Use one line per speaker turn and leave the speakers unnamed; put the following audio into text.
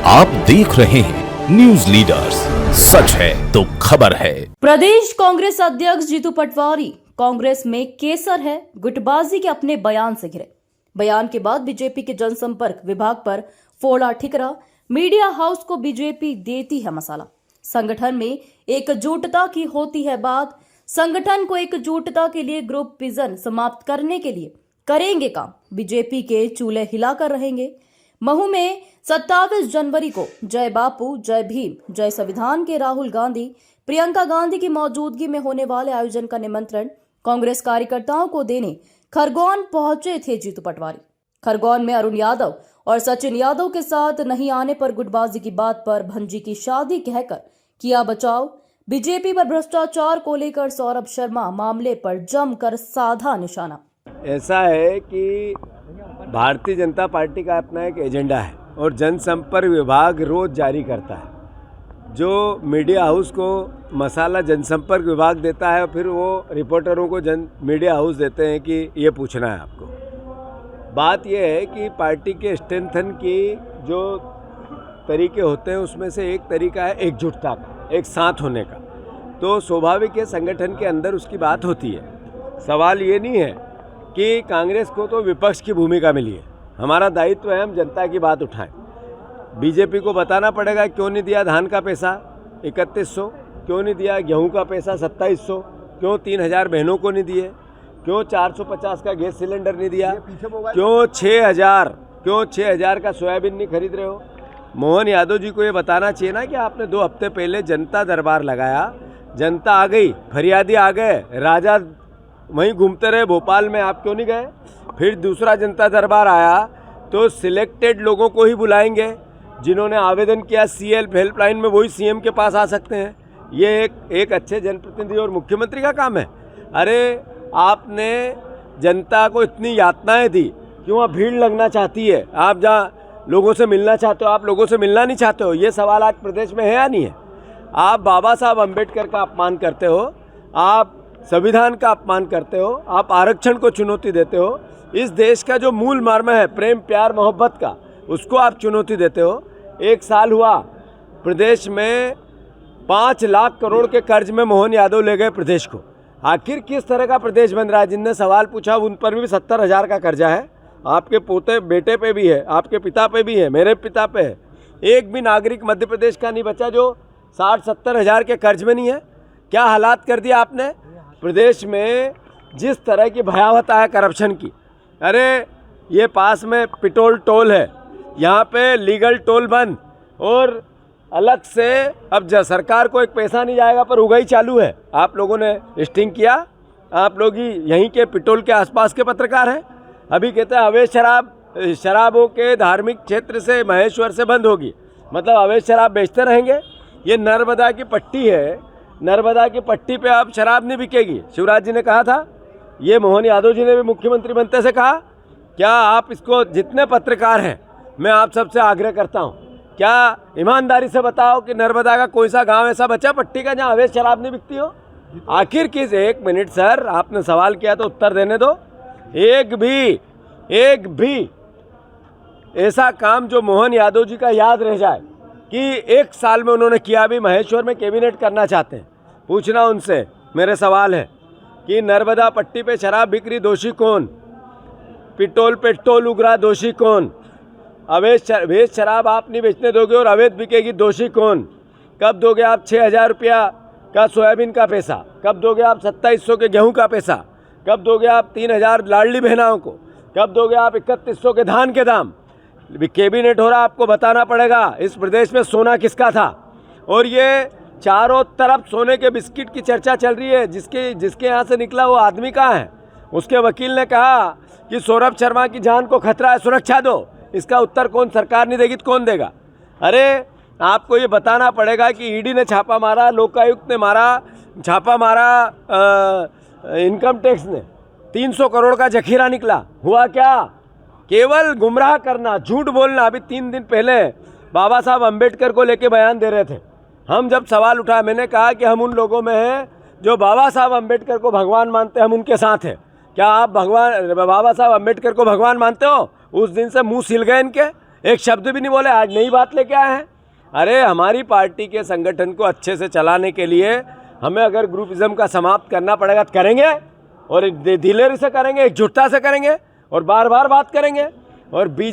आप देख रहे हैं न्यूज लीडर्स, सच है तो खबर है।
प्रदेश कांग्रेस अध्यक्ष जीतू पटवारी कांग्रेस में केसर है, गुटबाजी के अपने बयान से घिरे। बयान के बाद बीजेपी के जनसंपर्क विभाग पर फोड़ा ठिकरा। मीडिया हाउस को बीजेपी देती है मसाला। संगठन में एकजुटता की होती है बात। संगठन को एकजुटता के लिए ग्रुप विजन समाप्त करने के लिए करेंगे काम। बीजेपी के चूल्हे हिलाकर रहेंगे। महू में 27 जनवरी को जय बापू, जय भीम, जय संविधान के राहुल गांधी, प्रियंका गांधी की मौजूदगी में होने वाले आयोजन का निमंत्रण कांग्रेस कार्यकर्ताओं को देने खरगोन पहुंचे थे जीतू पटवारी। खरगोन में अरुण यादव और सचिन यादव के साथ नहीं आने पर गुटबाजी की बात पर भंजी की शादी कहकर किया बचाव। बीजेपी पर भ्रष्टाचार को लेकर सौरभ शर्मा मामले पर जमकर साधा निशाना।
ऐसा है कि भारतीय जनता पार्टी का अपना एक एजेंडा है और जनसंपर्क विभाग रोज जारी करता है। जो मीडिया हाउस को मसाला जनसंपर्क विभाग देता है, फिर वो रिपोर्टरों को मीडिया हाउस देते हैं कि ये पूछना है आपको। बात ये है कि पार्टी के स्ट्रेंथन की जो तरीके होते हैं उसमें से एक तरीका है एकजुटता का, एक साथ होने का। तो स्वाभाविक है संगठन के अंदर उसकी बात होती है। सवाल ये नहीं है कि कांग्रेस को तो विपक्ष की भूमिका मिली है। हमारा दायित्व है हम जनता की बात उठाएं। बीजेपी को बताना पड़ेगा क्यों नहीं दिया धान का पैसा 3100, क्यों नहीं दिया गेहूं का पैसा 2700, क्यों 3000 बहनों को नहीं दिए, क्यों 450 का गैस सिलेंडर नहीं दिया, क्यों 6000 का सोयाबीन नहीं खरीद रहे हो। मोहन यादव जी को ये बताना चाहिए ना कि आपने 2 हफ्ते पहले जनता दरबार लगाया, जनता आ गई, फरियादी आ गए, राजा वहीं घूमते रहे भोपाल में, आप क्यों नहीं गए। फिर दूसरा जनता दरबार आया तो सिलेक्टेड लोगों को ही बुलाएंगे जिन्होंने आवेदन किया सीएल हेल्पलाइन में, वही सीएम के पास आ सकते हैं। ये एक अच्छे जनप्रतिनिधि और मुख्यमंत्री का काम है। अरे आपने जनता को इतनी यातनाएं दी, क्यों वहाँ भीड़ लगना चाहती है। आप जहाँ लोगों से मिलना चाहते हो, आप लोगों से मिलना नहीं चाहते हो। ये सवाल आज प्रदेश में है या नहीं है। आप बाबा साहब अम्बेडकर का अपमान करते हो, आप संविधान का अपमान करते हो, आप आरक्षण को चुनौती देते हो। इस देश का जो मूल मर्म है प्रेम प्यार मोहब्बत का, उसको आप चुनौती देते हो। 1 साल हुआ प्रदेश में 5 लाख करोड़ के कर्ज में मोहन यादव ले गए प्रदेश को। आखिर किस तरह का प्रदेश बन रहा है। जिनने सवाल पूछा उन पर भी 70,000 का कर्जा है। आपके पोते बेटे पे भी है, आपके पिता पे भी है, मेरे पिता पे है। एक भी नागरिक मध्य प्रदेश का नहीं बचा जो 60-70 हज़ार के कर्ज में नहीं है। क्या हालात कर दिया आपने प्रदेश में। जिस तरह की भयावहता है करप्शन की। अरे ये पास में पिटोल टोल है, यहाँ पे लीगल टोल बंद, और अलग से अब सरकार को एक पैसा नहीं जाएगा पर उगाही चालू है। आप लोगों ने स्टिंग किया, आप लोग ही यहीं के पिटोल के आसपास के पत्रकार हैं। अभी कहते हैं अवैध शराबों के धार्मिक क्षेत्र से महेश्वर से बंद होगी, मतलब अवैध शराब बेचते रहेंगे। ये नर्मदा की पट्टी है, नर्मदा की पट्टी पे अब शराब नहीं बिकेगी। शिवराज जी ने कहा था, ये मोहन यादव जी ने भी मुख्यमंत्री बनते से कहा। क्या आप इसको, जितने पत्रकार हैं मैं आप सबसे आग्रह करता हूँ, क्या ईमानदारी से बताओ कि नर्मदा का कोई सा गांव ऐसा बचा पट्टी का जहाँ अवैध शराब नहीं बिकती हो। आखिर किस, 1 मिनट सर, आपने सवाल किया तो उत्तर देने दो। एक भी ऐसा काम जो मोहन यादव जी का याद रह जाए कि 1 साल में उन्होंने किया। भी महेश्वर में कैबिनेट करना चाहते हैं, पूछना उनसे। मेरे सवाल है कि नर्मदा पट्टी पे शराब बिक्री दोषी कौन, पिटोल पे टोल उगरा दोषी कौन, अवैध शराब आप नहीं बेचने दोगे और अवैध बिकेगी दोषी कौन। कब दोगे आप 6,000 रुपया का सोयाबीन का पैसा, कब दोगे आप 2700 के गेहूं का पैसा, कब दोगे आप 3000 लाडली बहनाओं को, कब दोगे आप 3100 के धान के दाम। कैबिनेट हो रहा, आपको बताना पड़ेगा इस प्रदेश में सोना किसका था। और ये चारों तरफ सोने के बिस्किट की चर्चा चल रही है। जिसके यहाँ से निकला वो आदमी कहाँ है। उसके वकील ने कहा कि सौरभ शर्मा की जान को खतरा है, सुरक्षा दो। इसका उत्तर कौन, सरकार नहीं देगी तो कौन देगा। अरे आपको ये बताना पड़ेगा कि ईडी ने छापा मारा, लोकायुक्त ने छापा मारा, इनकम टैक्स ने 300 करोड़ का जखीरा निकला। हुआ क्या, केवल गुमराह करना, झूठ बोलना। अभी 3 दिन पहले बाबा साहब अम्बेडकर को लेके बयान दे रहे थे। हम जब सवाल उठाया, मैंने कहा कि हम उन लोगों में हैं जो बाबा साहब अम्बेडकर को भगवान मानते हैं, हम उनके साथ हैं। क्या आप बाबा साहब अम्बेडकर को भगवान मानते हो? उस दिन से मुंह सिल गए इनके। एक शब्द भी नहीं बोले, आज नई बात लेके आए हैं। अरे हमारी पार्टी के संगठन को अच्छे से चलाने के लिए हमें अगर ग्रुपिज्म का समाप्त करना पड़ेगा तो करेंगे, और दिलेरी से करेंगे, एकजुटता से करेंगे और बार बार बात करेंगे। और बीजेपी